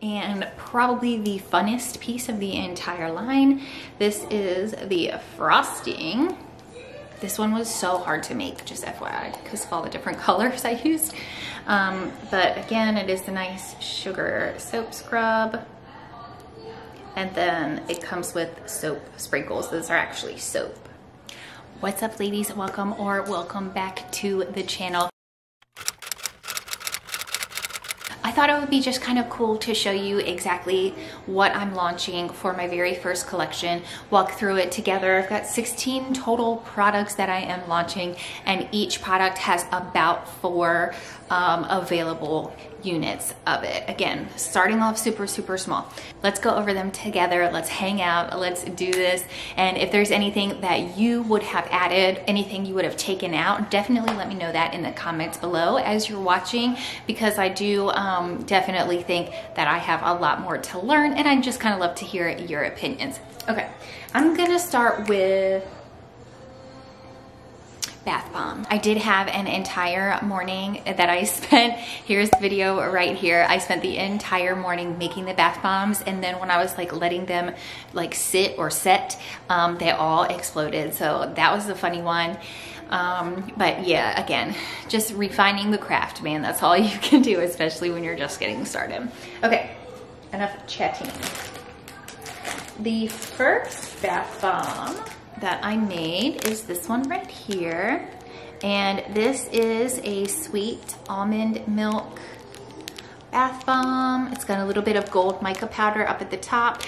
and probably the funnest piece of the entire line. This is the frosting. This one was so hard to make, just FYI, because of all the different colors I used. But again, it is the nice sugar soap scrub. And then it comes with soap sprinkles. Those are actually soap. What's up, ladies? Welcome back to the channel. I thought it would be just kind of cool to show you exactly what I'm launching for my very first collection, walk through it together. I've got 16 total products that I am launching, and each product has about 4 available units of it. Again, starting off super small. Let's go over them together. Let's hang out. Let's do this. And if there's anything that you would have added, anything you would have taken out, definitely let me know that in the comments below as you're watching, because I do definitely think that I have a lot more to learn, and I just kind of love to hear your opinions. Okay, I'm gonna start with bath bomb. I did have an entire morning that I spent, here's the video right here. I spent the entire morning making the bath bombs, and then when I was like letting them like sit or set, they all exploded. So that was the funny one. But yeah, again, just refining the craft, man. That's all you can do, especially when you're just getting started. Okay, enough chatting. The first bath bomb that I made is this one right here, and this is a sweet almond milk bath bomb. It's got a little bit of gold mica powder up at the top.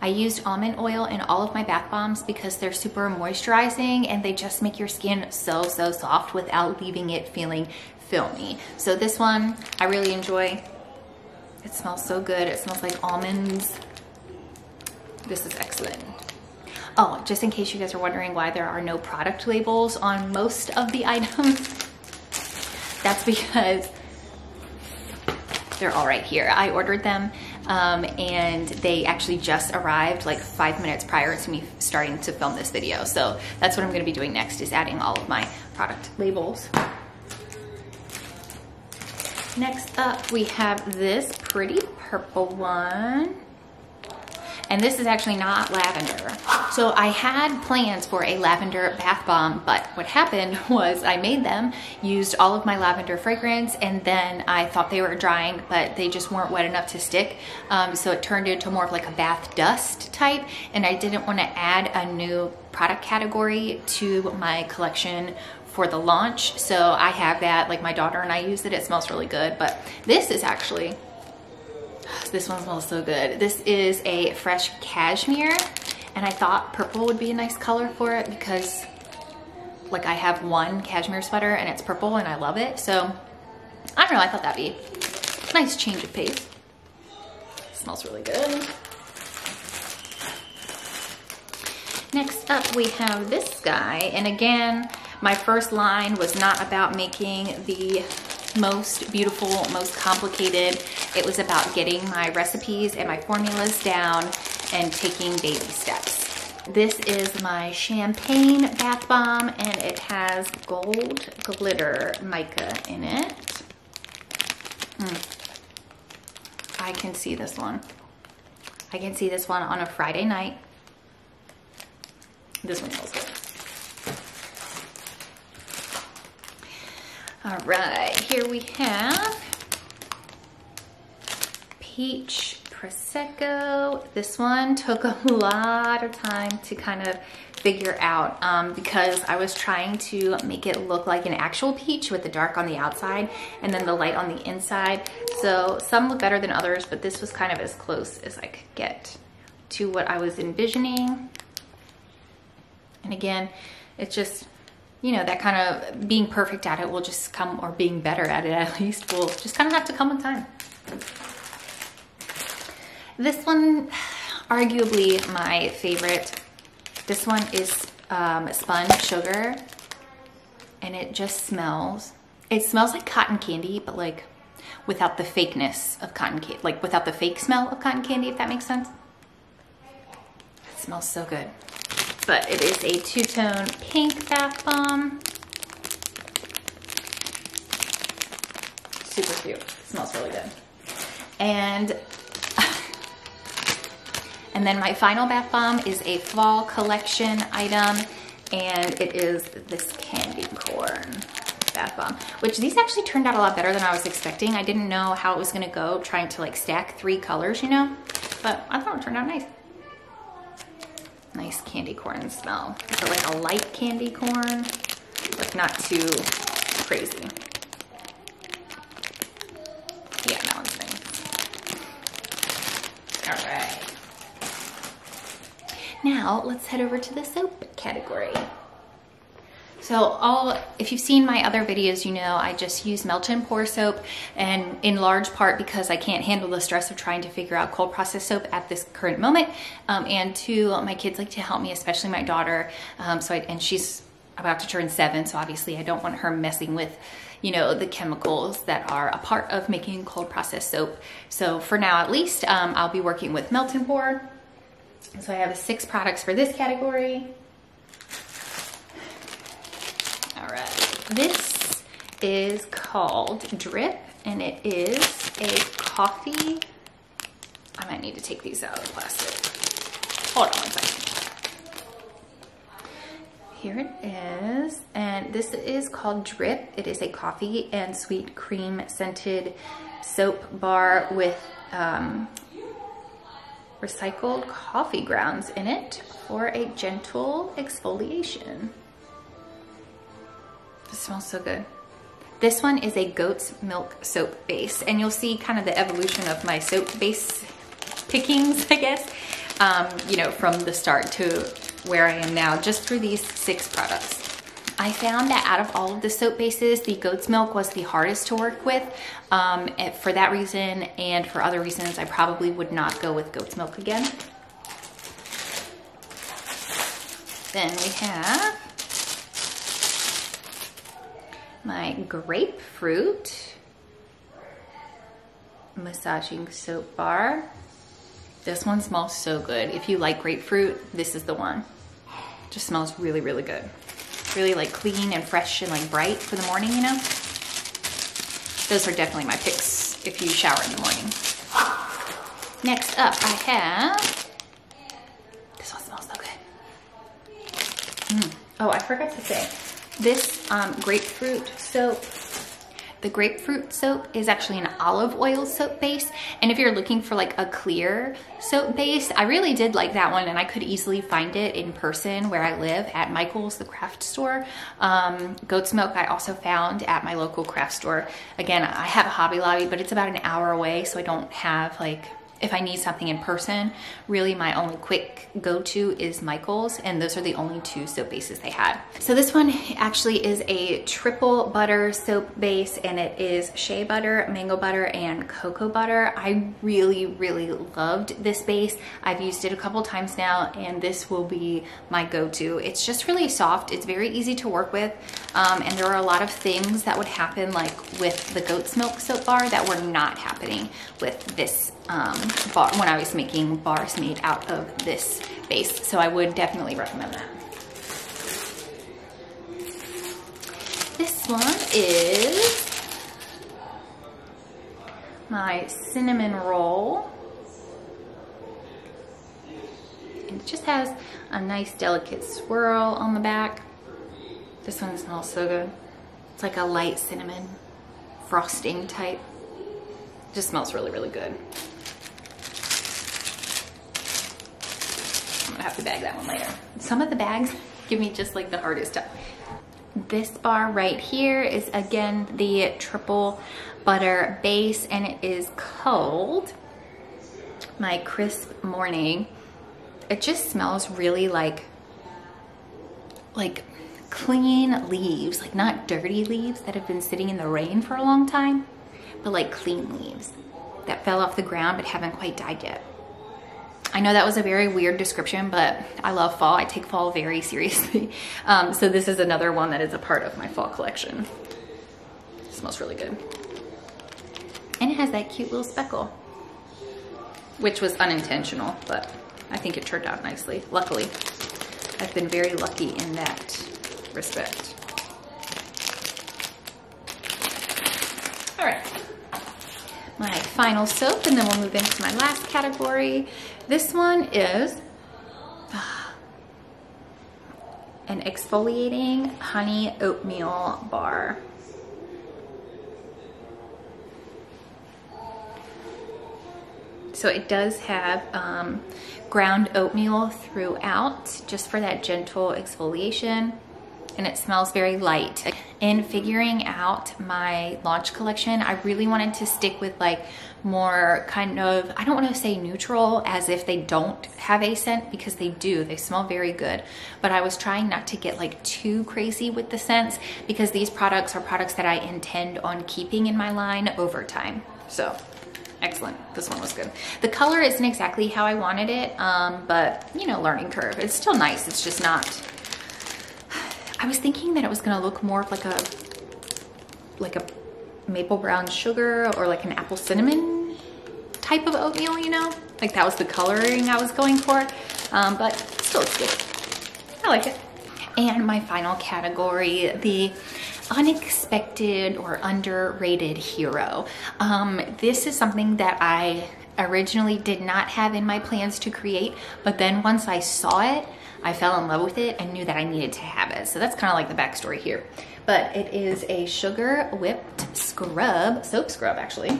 I used almond oil in all of my bath bombs because they're super moisturizing and they just make your skin so soft without leaving it feeling filmy. So this one I really enjoy. It smells so good. It smells like almonds. This is excellent. Oh, just in case you guys are wondering why there are no product labels on most of the items, that's because they're all right here. I ordered them and they actually just arrived like 5 minutes prior to me starting to film this video. So that's what I'm gonna be doing next, is adding all of my product labels. Next up, we have this pretty purple one. And this is actually not lavender. So I had plans for a lavender bath bomb, but what happened was I made them, used all of my lavender fragrance, and then I thought they were drying, but they just weren't wet enough to stick. So it turned into more of like a bath dust type, and I didn't want to add a new product category to my collection for the launch. So I have that, like my daughter and I used it. It smells really good, but this is actually, this one smells so good. This is a fresh cashmere, and I thought purple would be a nice color for it because like I have one cashmere sweater and it's purple and I love it. So I don't know, I thought that'd be a nice change of pace. It smells really good. Next up we have this guy, and again, my first line was not about making the most beautiful, most complicated. It was about getting my recipes and my formulas down and taking baby steps. This is my champagne bath bomb, and it has gold glitter mica in it. I can see this one. I can see this one on a Friday night. This one smells good. All right, here we have peach Prosecco. This one took a lot of time to kind of figure out because I was trying to make it look like an actual peach with the dark on the outside and then the light on the inside. So some look better than others, but this was kind of as close as I could get to what I was envisioning. And again, it's just, you know, that kind of being perfect at it will just come, or being better at it at least, will just kind of have to come with time. This one, arguably my favorite. This one is Spun Sugar, and it just smells, it smells like cotton candy, but like without the fakeness of cotton candy, like without the fake smell of cotton candy, if that makes sense. It smells so good. But it is a two-tone pink bath bomb. Super cute. It smells really good. And And then my final bath bomb is a fall collection item, and it is this candy corn bath bomb, which these actually turned out a lot better than I was expecting. I didn't know how it was gonna go trying to like stack 3 colors, you know, but I thought it turned out nice. Nice candy corn smell. So like a light candy corn, but not too crazy. Yeah, that one's nice. All right. Now let's head over to the soap category. So if you've seen my other videos, you know I just use melt and pour soap, and in large part because I can't handle the stress of trying to figure out cold process soap at this current moment. And 2, my kids like to help me, especially my daughter. And she's about to turn 7, so obviously I don't want her messing with, you know, the chemicals that are a part of making cold process soap. So for now, at least, I'll be working with melt and pour. So I have 6 products for this category. All right, this is called Drip, and it is a coffee. I might need to take these out of the plastic. Hold on one second. Here it is, and this is called Drip. It is a coffee and sweet cream scented soap bar with recycled coffee grounds in it for a gentle exfoliation. It smells so good. This one is a goat's milk soap base, and you'll see kind of the evolution of my soap base pickings, I guess, you know, from the start to where I am now, just through these 6 products. I found that out of all of the soap bases, the goat's milk was the hardest to work with. For that reason, and for other reasons, I probably would not go with goat's milk again. Then we have my grapefruit massaging soap bar. This one smells so good. If you like grapefruit, this is the one. Just smells really, really good. Really like clean and fresh and like bright for the morning, you know? Those are definitely my picks if you shower in the morning. Next up, I have, this one smells so good. Oh, I forgot to say, this grapefruit soap, the grapefruit soap is actually an olive oil soap base. And if you're looking for like a clear soap base, I really did like that one, and I could easily find it in person where I live at Michael's, the craft store. Goat's milk I also found at my local craft store. Again, I have a Hobby Lobby, but it's about an hour away, so I don't have like, if I need something in person, really my only quick go-to is Michael's, and those are the only 2 soap bases they had. So this one actually is a triple butter soap base, and it is shea butter, mango butter, and cocoa butter. I really, really loved this base. I've used it a couple times now, and this will be my go-to. It's just really soft. It's very easy to work with, and there are a lot of things that would happen like with the goat's milk soap bar that were not happening with this bar when I was making bars made out of this base. So I would definitely recommend that. This one is my cinnamon roll. And it just has a nice delicate swirl on the back. This one smells so good. It's like a light cinnamon frosting type. It just smells really, really good. I'm gonna have to bag that one later. Some of the bags give me just like the hardest time. This bar right here is again the triple butter base, and it is called my Crisp Morning. It just smells really like clean leaves, like not dirty leaves that have been sitting in the rain for a long time, but like clean leaves that fell off the ground but haven't quite died yet. I know that was a very weird description, but I love fall. I take fall very seriously. So this is another one that is a part of my fall collection. It smells really good. And it has that cute little speckle, which was unintentional, but I think it turned out nicely. Luckily, I've been very lucky in that respect. All right. my final soap, and then we'll move into my last category. This one is an exfoliating honey oatmeal bar. So it does have ground oatmeal throughout, just for that gentle exfoliation, and it smells very light. In figuring out my launch collection, I really wanted to stick with like more kind of, I don't want to say neutral as if they don't have a scent, because they do, they smell very good, but I was trying not to get like too crazy with the scents, because these products are products that I intend on keeping in my line over time. So excellent, this one was good. The color isn't exactly how I wanted it, but you know, learning curve. It's still nice, it's just not, I was thinking that it was gonna look more like a maple brown sugar or like an apple cinnamon type of oatmeal, you know? Like that was the coloring I was going for, but still it's good. I like it. And my final category, the unexpected or underrated hero. This is something that I originally did not have in my plans to create, but then once I saw it, I fell in love with it and knew that I needed to have it. So that's kind of like the backstory here. But it is a sugar whipped scrub, soap scrub actually.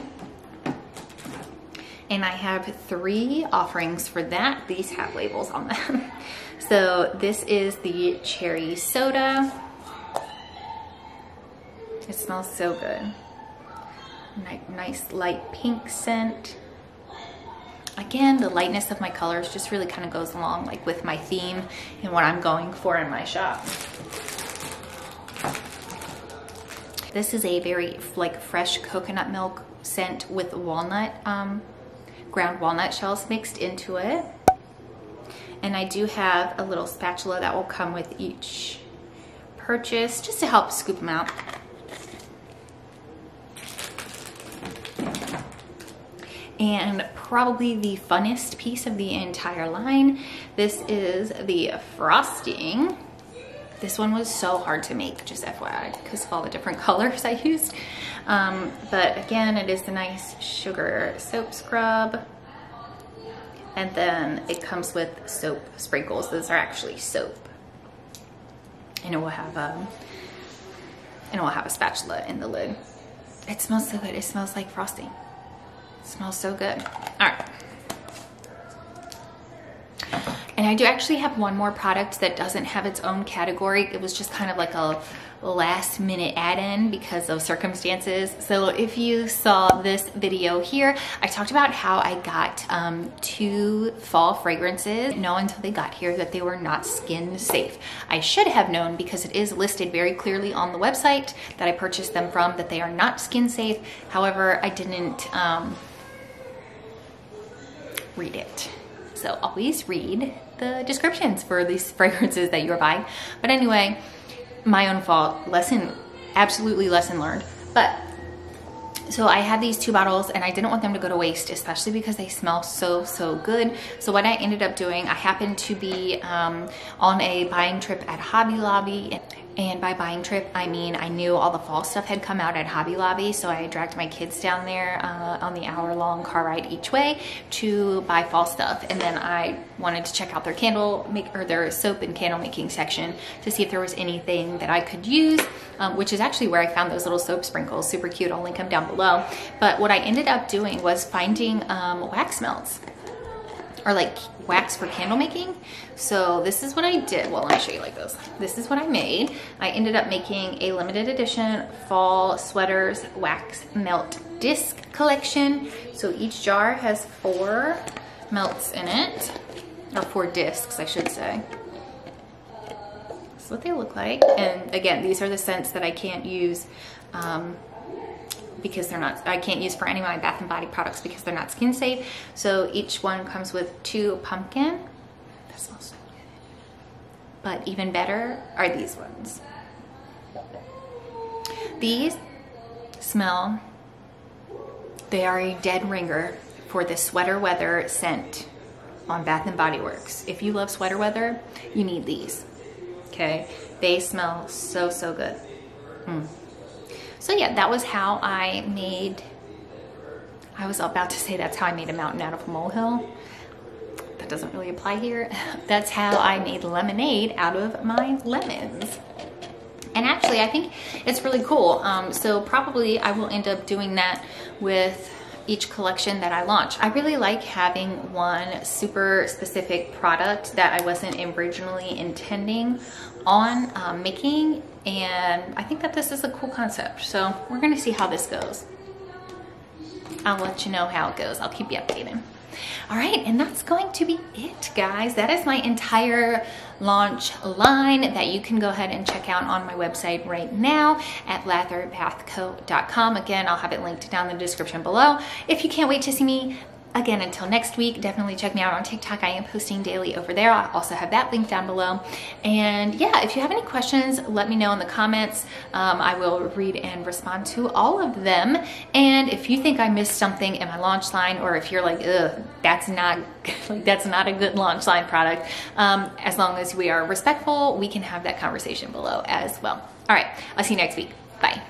And I have 3 offerings for that. These have labels on them. So this is the cherry soda. It smells so good. Nice light pink scent. Again, the lightness of my colors just really kind of goes along like with my theme and what I'm going for in my shop. This is a very like fresh coconut milk scent with walnut, ground walnut shells mixed into it. And I do have a little spatula that will come with each purchase just to help scoop them out. And probably the funnest piece of the entire line, this is the frosting. This one was so hard to make, just FYI, because of all the different colors I used. But again, it is the nice sugar soap scrub. And then it comes with soap sprinkles. Those are actually soap. And it will have a spatula in the lid. It smells so good. It smells like frosting. It smells so good. All right. And I do actually have one more product that doesn't have its own category. It was just kind of like a last minute add-in because of circumstances. So if you saw this video here, I talked about how I got 2 fall fragrances. Know until they got here that they were not skin safe. I should have known because it is listed very clearly on the website that I purchased them from that they are not skin safe. However, I didn't read it. So always read the descriptions for these fragrances that you're buying. But anyway, my own fault, absolutely lesson learned. But so I had these 2 bottles and I didn't want them to go to waste, especially because they smell so, so good. So what I ended up doing, I happened to be on a buying trip at Hobby Lobby. And by buying trip, I mean I knew all the fall stuff had come out at Hobby Lobby, so I dragged my kids down there on the hour-long car ride each way to buy fall stuff. And then I wanted to check out their their soap and candle making section to see if there was anything that I could use, which is actually where I found those little soap sprinkles. Super cute. I'll link them down below. But what I ended up doing was finding wax melts, or like wax for candle making. So this is what I did. Well, let me show you like this. This is what I made. I ended up making a limited edition fall sweaters wax melt disc collection. So each jar has 4 melts in it, or 4 discs, I should say. That's what they look like. And again, these are the scents that I can't use because I can't use for any of my Bath & Body products because they're not skin safe. So each one comes with 2 pumpkin. That smells so good. But even better are these ones. These smell, they are a dead ringer for the sweater weather scent on Bath & Body Works. If you love sweater weather, you need these, okay? They smell so, so good. So yeah, that was how I made I was about to say that's how I made a mountain out of a molehill. That doesn't really apply here. That's how I made lemonade out of my lemons. And actually, I think it's really cool. So probably I will end up doing that with each collection that I launch. I really like having one super specific product that I wasn't originally intending on making, and I think that this is a cool concept. So we're gonna see how this goes. I'll let you know how it goes. I'll keep you updated. All right, and that's going to be it, guys. That is my entire launch line that you can go ahead and check out on my website right now at latherbathco.com. Again, I'll have it linked down in the description below. If you can't wait to see me again until next week, definitely check me out on TikTok. I am posting daily over there. I'll also have that link down below. And yeah, if you have any questions, let me know in the comments. I will read and respond to all of them. And if you think I missed something in my launch line, or if you're like, ugh, that's not a good launch line product, as long as we are respectful, we can have that conversation below as well. All right, I'll see you next week. Bye.